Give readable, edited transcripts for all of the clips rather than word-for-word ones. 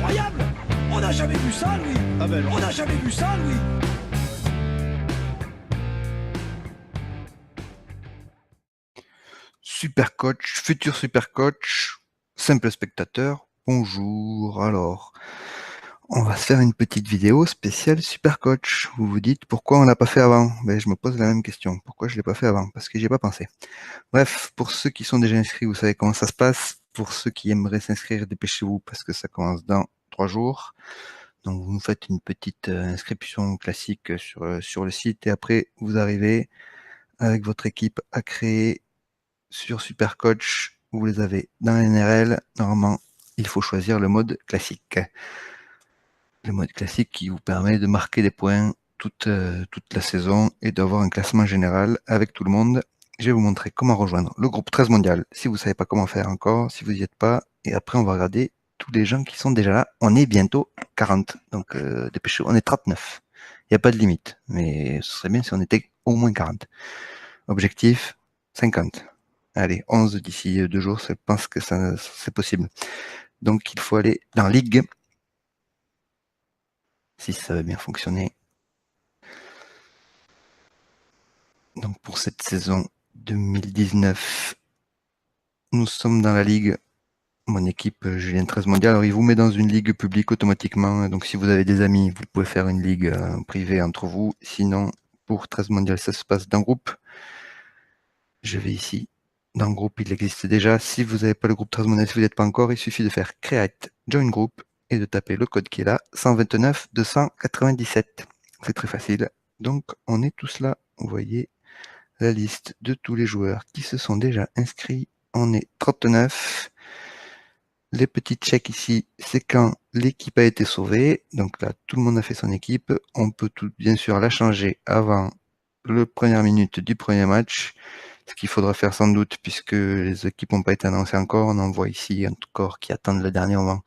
incroyable! On n'a jamais vu ça, Louis! Ah ben non. On n'a jamais vu ça, Louis! Super coach, futur super coach, simple spectateur, bonjour. Alors, on va se faire une petite vidéo spéciale super coach. Vous vous dites pourquoi on l'a pas fait avant? Ben, je me pose la même question. Pourquoi je l'ai pas fait avant? Parce que j'y ai pas pensé. Bref, pour ceux qui sont déjà inscrits, vous savez comment ça se passe. Pour ceux qui aimeraient s'inscrire, dépêchez-vous parce que ça commence dans 3 jours. Donc vous nous faites une petite inscription classique sur le site et après vous arrivez avec votre équipe à créer sur Supercoach. Vous les avez dans NRL. Normalement, il faut choisir le mode classique. Le mode classique qui vous permet de marquer des points toute la saison et d'avoir un classement général avec tout le monde. Je vais vous montrer comment rejoindre le groupe 13 mondial si vous ne savez pas comment faire encore, si vous n'y êtes pas. Et après, on va regarder tous les gens qui sont déjà là. On est bientôt 40, donc dépêchez-vous. On est 39. Il n'y a pas de limite, mais ce serait bien si on était au moins 40. Objectif, 50. Allez, 11 d'ici 2 jours, je pense que c'est possible. Donc il faut aller dans Ligue, si ça va bien fonctionner. Donc pour cette saison 2019, nous sommes dans la Ligue. Mon équipe Julien 13 mondial, alors il vous met dans une ligue publique automatiquement, donc si vous avez des amis, vous pouvez faire une ligue privée entre vous, sinon pour 13 mondial ça se passe dans groupe. Je vais ici, dans le groupe il existe déjà, si vous n'avez pas le groupe 13 mondial, si vous n'êtes pas encore, il suffit de faire Create Join Group et de taper le code qui est là, 129 297, c'est très facile, donc on est tous là, vous voyez la liste de tous les joueurs qui se sont déjà inscrits, on est 39. Les petits checks ici, c'est quand l'équipe a été sauvée. Donc là, tout le monde a fait son équipe. On peut tout, bien sûr la changer avant le première minute du premier match. Ce qu'il faudra faire sans doute, puisque les équipes n'ont pas été annoncées encore. On en voit ici encore qui attendent le dernier moment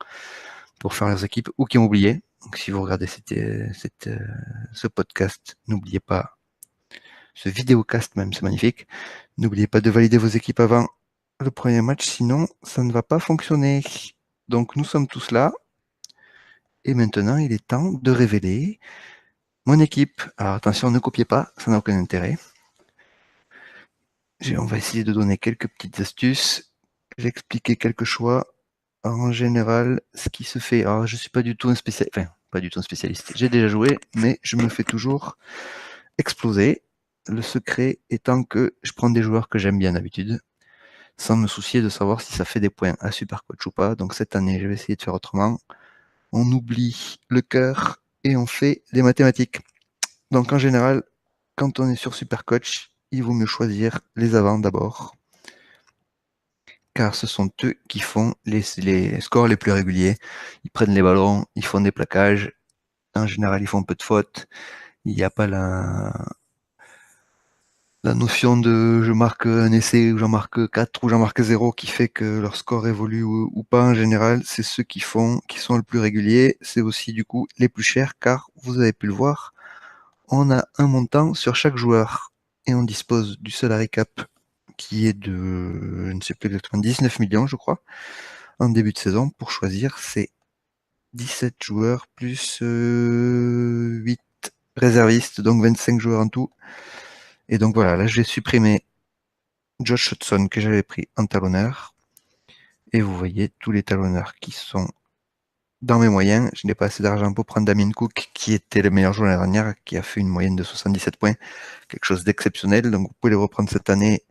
pour faire leurs équipes ou qui ont oublié. Donc si vous regardez ce podcast, n'oubliez pas, ce vidéocast même, c'est magnifique. N'oubliez pas de valider vos équipes avant le premier match, sinon ça ne va pas fonctionner. Donc nous sommes tous là. Et maintenant, il est temps de révéler mon équipe. Alors attention, ne copiez pas, ça n'a aucun intérêt. On va essayer de donner quelques petites astuces. J'ai expliqué quelques choix. En général, ce qui se fait... Alors je ne suis pas du tout un spécialiste. Enfin, pas du tout un spécialiste. J'ai déjà joué, mais je me fais toujours exploser. Le secret étant que je prends des joueurs que j'aime bien d'habitude, sans me soucier de savoir si ça fait des points à Supercoach ou pas. Donc cette année, je vais essayer de faire autrement. On oublie le cœur et on fait des mathématiques. Donc en général, quand on est sur Supercoach, il vaut mieux choisir les avants d'abord, car ce sont eux qui font les scores les plus réguliers. Ils prennent les ballons, ils font des plaquages. En général, ils font peu de fautes. Il n'y a pas la notion de je marque un essai ou j'en marque 4 ou j'en marque 0 qui fait que leur score évolue ou pas. En général, c'est ceux qui sont le plus réguliers. C'est aussi du coup les plus chers, car vous avez pu le voir, on a un montant sur chaque joueur et on dispose du salary cap qui est de, je ne sais plus exactement, 19 millions je crois, en début de saison pour choisir ces 17 joueurs plus 8 réservistes, donc 25 joueurs en tout. Et donc voilà, là j'ai supprimé Josh Hudson que j'avais pris en talonneur. Et vous voyez tous les talonneurs qui sont dans mes moyens. Je n'ai pas assez d'argent pour prendre Damien Cook, qui était le meilleur joueur l'année dernière, qui a fait une moyenne de 77 points. Quelque chose d'exceptionnel. Donc vous pouvez le reprendre cette année.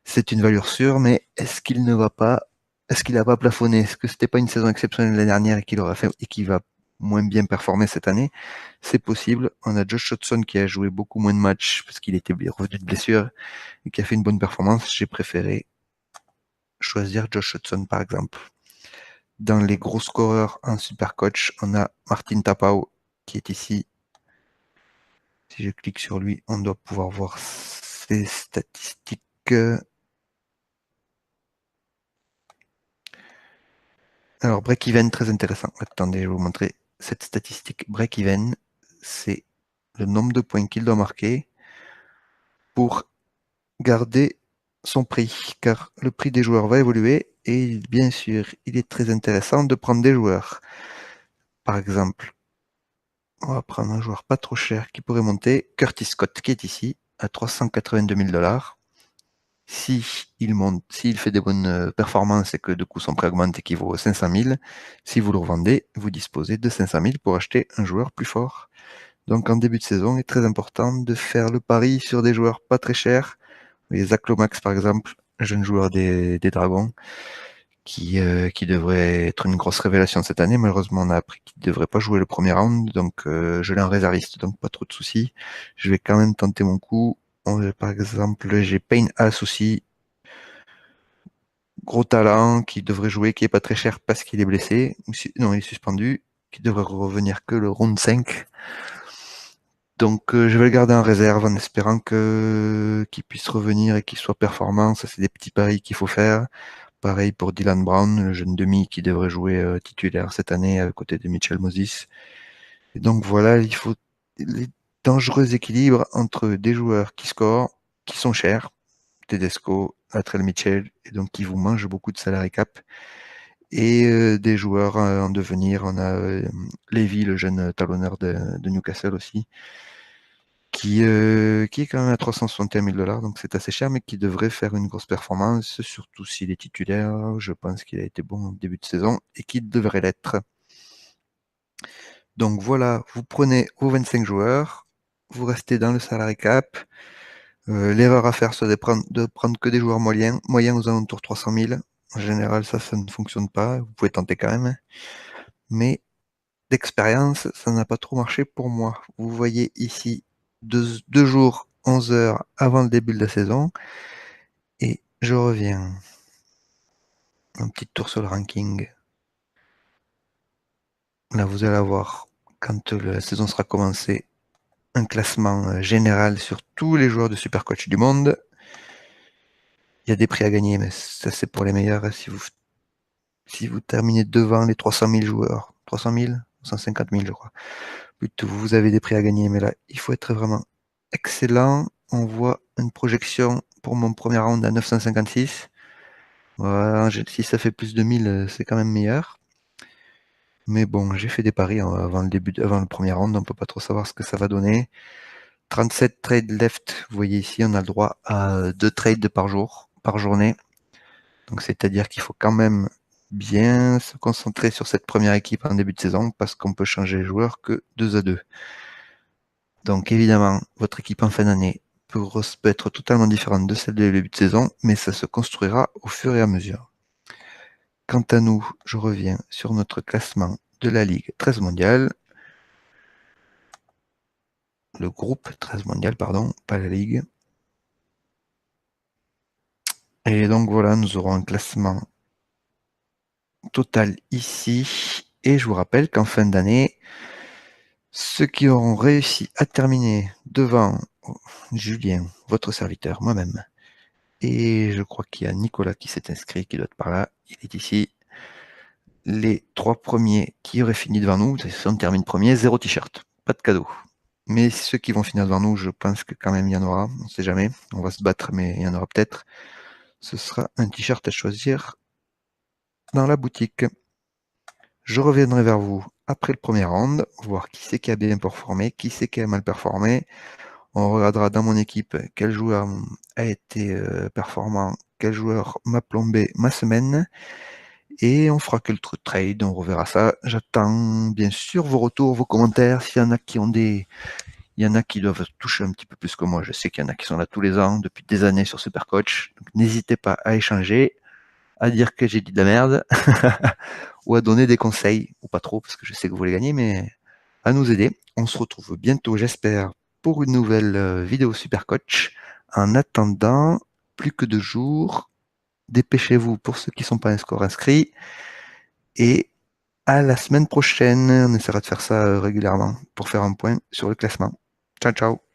C'est une valeur sûre, mais est-ce qu'il ne va pas, est-ce qu'il n'a pas plafonné? Est-ce que c'était pas une saison exceptionnelle l'année dernière et qu'il aura fait, et qu'il va moins bien performer cette année? C'est possible. On a Josh Hudson qui a joué beaucoup moins de matchs parce qu'il était revenu de blessure et qui a fait une bonne performance. J'ai préféré choisir Josh Hudson par exemple. Dans les gros scoreurs en Supercoach, on a Martin Tapau qui est ici. Si je clique sur lui, on doit pouvoir voir ses statistiques. Alors, break-even, très intéressant. Attendez, je vais vous montrer cette statistique. Break-even, c'est le nombre de points qu'il doit marquer pour garder son prix, car le prix des joueurs va évoluer et bien sûr, il est très intéressant de prendre des joueurs par exemple, on va prendre un joueur pas trop cher qui pourrait monter, Curtis Scott, qui est ici, à 382 000 $. Si il monte, s'il fait des bonnes performances et que du coup son prêt augmente et qu'il vaut 500 000, si vous le revendez, vous disposez de 500 000 pour acheter un joueur plus fort. Donc en début de saison, il est très important de faire le pari sur des joueurs pas très chers. Vous voyez, Zach Lomax par exemple, jeune joueur des Dragons, qui devrait être une grosse révélation cette année. Malheureusement, on a appris qu'il ne devrait pas jouer le premier round, donc je l'ai en réserviste, donc pas trop de soucis. Je vais quand même tenter mon coup. Par exemple, j'ai Payne Haas aussi, gros talent, qui devrait jouer, qui est pas très cher parce qu'il est blessé. Non, il est suspendu, qui devrait revenir que le round 5. Donc je vais le garder en réserve en espérant qu'il puisse revenir et qu'il soit performant. Ça, c'est des petits paris qu'il faut faire. Pareil pour Dylan Brown, le jeune demi qui devrait jouer titulaire cette année à côté de Mitchell Moses. Et donc voilà, il faut les dangereux équilibres entre des joueurs qui scorent, qui sont chers, Tedesco, Latrell Mitchell, et donc qui vous mangent beaucoup de salary cap, et des joueurs en devenir. On a Levy, le jeune talonneur de Newcastle aussi, qui est quand même à 361 000 $, donc c'est assez cher, mais qui devrait faire une grosse performance, surtout s'il est titulaire. Je pense qu'il a été bon au début de saison et qu'il devrait l'être. Donc voilà, vous prenez vos 25 joueurs, vous restez dans le salary cap. L'erreur à faire, c'est de prendre que des joueurs moyens aux alentours de 300 000. En général, ça ne fonctionne pas. Vous pouvez tenter quand même. Mais d'expérience, ça n'a pas trop marché pour moi. Vous voyez ici 2 jours, 11 heures avant le début de la saison. Et je reviens. Un petit tour sur le ranking. Là, vous allez avoir, quand la saison sera commencée, un classement général sur tous les joueurs de Supercoach du monde. Il y a des prix à gagner, mais ça c'est pour les meilleurs. Si vous terminez devant les 300 000 joueurs, 300 000, 150 000 je crois, plutôt vous avez des prix à gagner, mais là il faut être vraiment excellent. On voit une projection pour mon premier round à 956. Voilà, si ça fait plus de 1000, c'est quand même meilleur. Mais bon, j'ai fait des paris avant le premier round, on peut pas trop savoir ce que ça va donner. 37 trades left, vous voyez ici, on a le droit à 2 trades par jour, par journée. Donc c'est-à-dire qu'il faut quand même bien se concentrer sur cette première équipe en début de saison parce qu'on peut changer les joueurs que 2 à 2. Donc évidemment, votre équipe en fin d'année peut être totalement différente de celle de début de saison, mais ça se construira au fur et à mesure. Quant à nous, je reviens sur notre classement de la Ligue 13 mondiale. Le groupe 13 mondial, pardon, pas la Ligue. Et donc voilà, nous aurons un classement total ici. Et je vous rappelle qu'en fin d'année, ceux qui auront réussi à terminer devant Julien, votre serviteur, moi-même, et je crois qu'il y a Nicolas qui s'est inscrit, qui doit être par là, il est ici. Les 3 premiers qui auraient fini devant nous, si on termine premier, 0 t-shirt, pas de cadeau. Mais ceux qui vont finir devant nous, je pense que quand même il y en aura, on ne sait jamais, on va se battre, mais il y en aura peut-être. Ce sera un t-shirt à choisir dans la boutique. Je reviendrai vers vous après le premier round, voir qui c'est qui a bien performé, qui c'est qui a mal performé. On regardera dans mon équipe quel joueur a été performant, quel joueur m'a plombé ma semaine. Et on fera quelques trades, on reverra ça. J'attends bien sûr vos retours, vos commentaires. S'il y en a qui ont il y en a qui doivent toucher un petit peu plus que moi. Je sais qu'il y en a qui sont là tous les ans, depuis des années sur Supercoach. Donc n'hésitez pas à échanger, à dire que j'ai dit de la merde, ou à donner des conseils, ou pas trop, parce que je sais que vous les gagnez, mais à nous aider. On se retrouve bientôt, j'espère, pour une nouvelle vidéo Supercoach. En attendant, plus que 2 jours, dépêchez-vous pour ceux qui ne sont pas encore inscrits, et à la semaine prochaine. On essaiera de faire ça régulièrement pour faire un point sur le classement. Ciao, ciao.